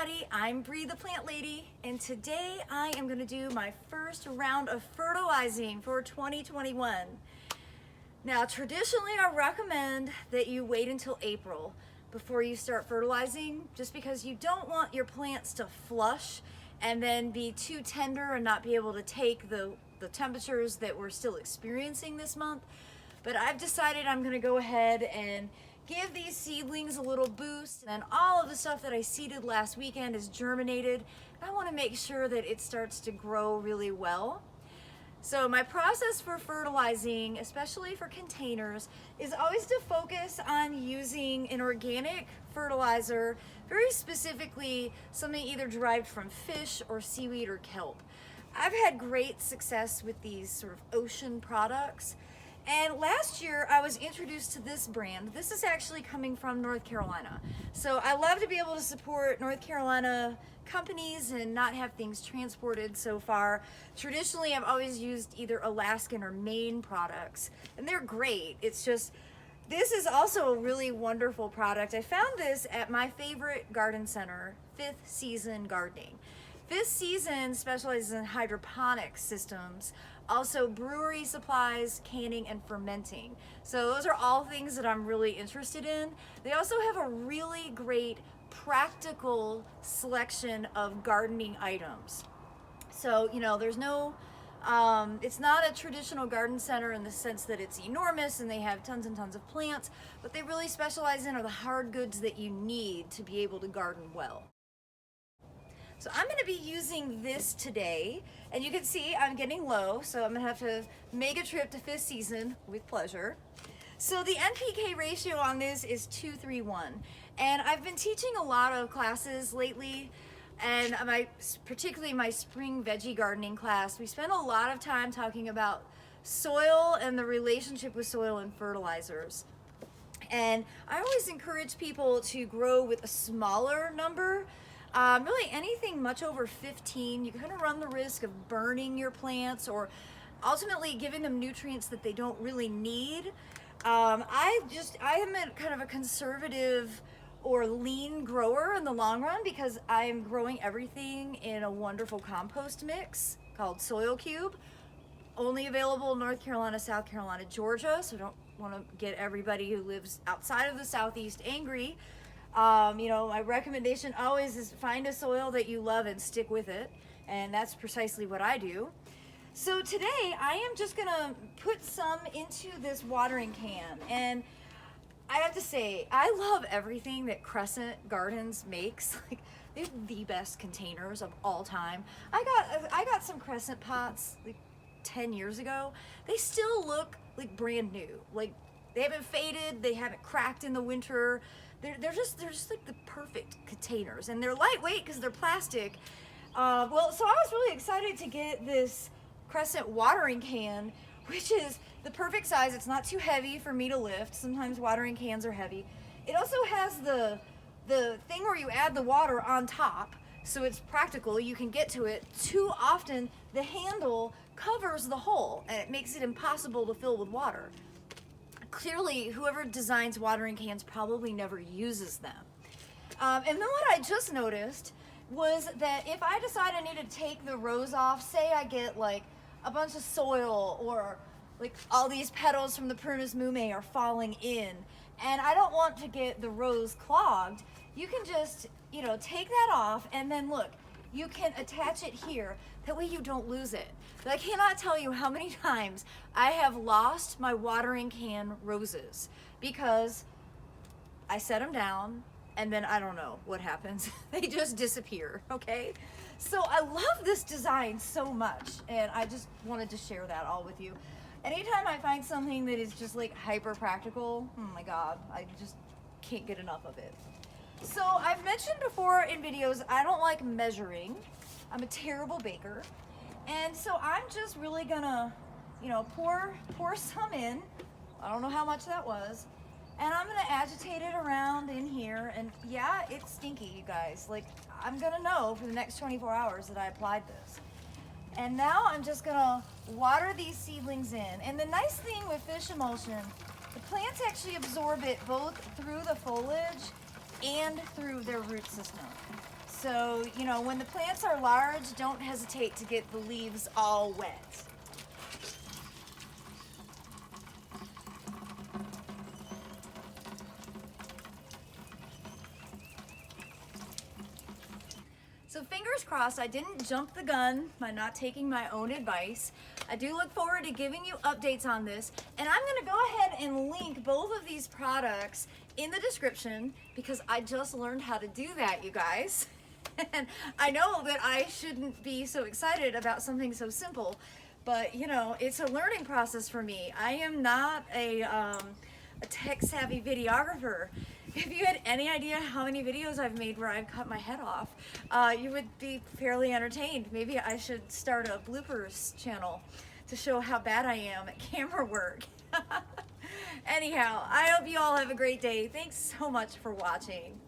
everybody, I'm Bree the Plant Lady, and today I am going to do my first round of fertilizing for 2021. Now, traditionally I recommend that you wait until April before you start fertilizing, just because you don't want your plants to flush and then be too tender and not be able to take the temperatures that we're still experiencing this month. But I've decided I'm going to go ahead and give these seedlings a little boost, and all of the stuff that I seeded last weekend is germinated. I want to make sure that it starts to grow really well. So my process for fertilizing, especially for containers, is always to focus on using an organic fertilizer, very specifically something either derived from fish or seaweed or kelp. I've had great success with these sort of ocean products. And last year I was introduced to this brand. This is actually coming from North Carolina. So I love to be able to support North Carolina companies and not have things transported so far. Traditionally, I've always used either Alaskan or Maine products, and they're great. It's just, this is also a really wonderful product. I found this at my favorite garden center, Fifth Season Gardening. Fifth Season specializes in hydroponic systems, also brewery supplies, canning, and fermenting. So those are all things that I'm really interested in. They also have a really great practical selection of gardening items. So, you know, there's no, it's not a traditional garden center in the sense that it's enormous and they have tons and tons of plants. What they really specialize in are the hard goods that you need to be able to garden well. So I'm going to be using this today, and you can see I'm getting low, so I'm going to have to make a trip to Fifth Season with pleasure. So the NPK ratio on this is 2:3:1, and I've been teaching a lot of classes lately, and particularly my spring veggie gardening class, we spent a lot of time talking about soil and the relationship with soil and fertilizers. And I always encourage people to grow with a smaller number. Really anything much over 15, you kind of run the risk of burning your plants or ultimately giving them nutrients that they don't really need. I am kind of a conservative or lean grower in the long run because I'm growing everything in a wonderful compost mix called Soil Cube. Only available in North Carolina, South Carolina, Georgia, so don't want to get everybody who lives outside of the Southeast angry. You know, my recommendation always is find a soil that you love and stick with it, and that's precisely what I do. So today I am just gonna put some into this watering can, and I have to say I love everything that Crescent Gardens makes. Like, they're the best containers of all time. I got some Crescent pots like 10 years ago. They still look like brand new. Like, they haven't faded, they haven't cracked in the winter. They're just like the perfect containers, and they're lightweight because they're plastic. Well, so I was really excited to get this Crescent watering can, which is the perfect size. It's not too heavy for me to lift. Sometimes watering cans are heavy. It also has the thing where you add the water on top, so it's practical. You can get to it. Too often, the handle covers the hole, and it makes it impossible to fill with water. Clearly, whoever designs watering cans probably never uses them. And then what I just noticed was that if I decide I need to take the rose off, say I get like a bunch of soil or like all these petals from the Prunus mume are falling in, and I don't want to get the rose clogged, you can just, you know, take that off, and then look, you can attach it here. That way you don't lose it. But I cannot tell you how many times I have lost my watering can roses because I set them down and then I don't know what happens. They just disappear, okay? So I love this design so much, and I just wanted to share that all with you. Anytime I find something that is just like hyper practical, oh my God, I just can't get enough of it. So I've mentioned before in videos, I don't like measuring. I'm a terrible baker. And so I'm just really gonna, you know, pour some in. I don't know how much that was. And I'm gonna agitate it around in here. And yeah, it's stinky, you guys. Like, I'm gonna know for the next 24 hours that I applied this. And now I'm just gonna water these seedlings in. And the nice thing with fish emulsion, the plants actually absorb it both through the foliage and through their root system. So, you know, when the plants are large, don't hesitate to get the leaves all wet. So fingers crossed I didn't jump the gun by not taking my own advice. I do look forward to giving you updates on this, and I'm gonna go ahead and link both of these products in the description because I just learned how to do that, you guys. And I know that I shouldn't be so excited about something so simple, but you know, it's a learning process for me. I am not a tech-savvy videographer. If you had any idea how many videos I've made where I've cut my head off, you would be fairly entertained. Maybe I should start a bloopers channel to show how bad I am at camera work. Anyhow, I hope you all have a great day. Thanks so much for watching.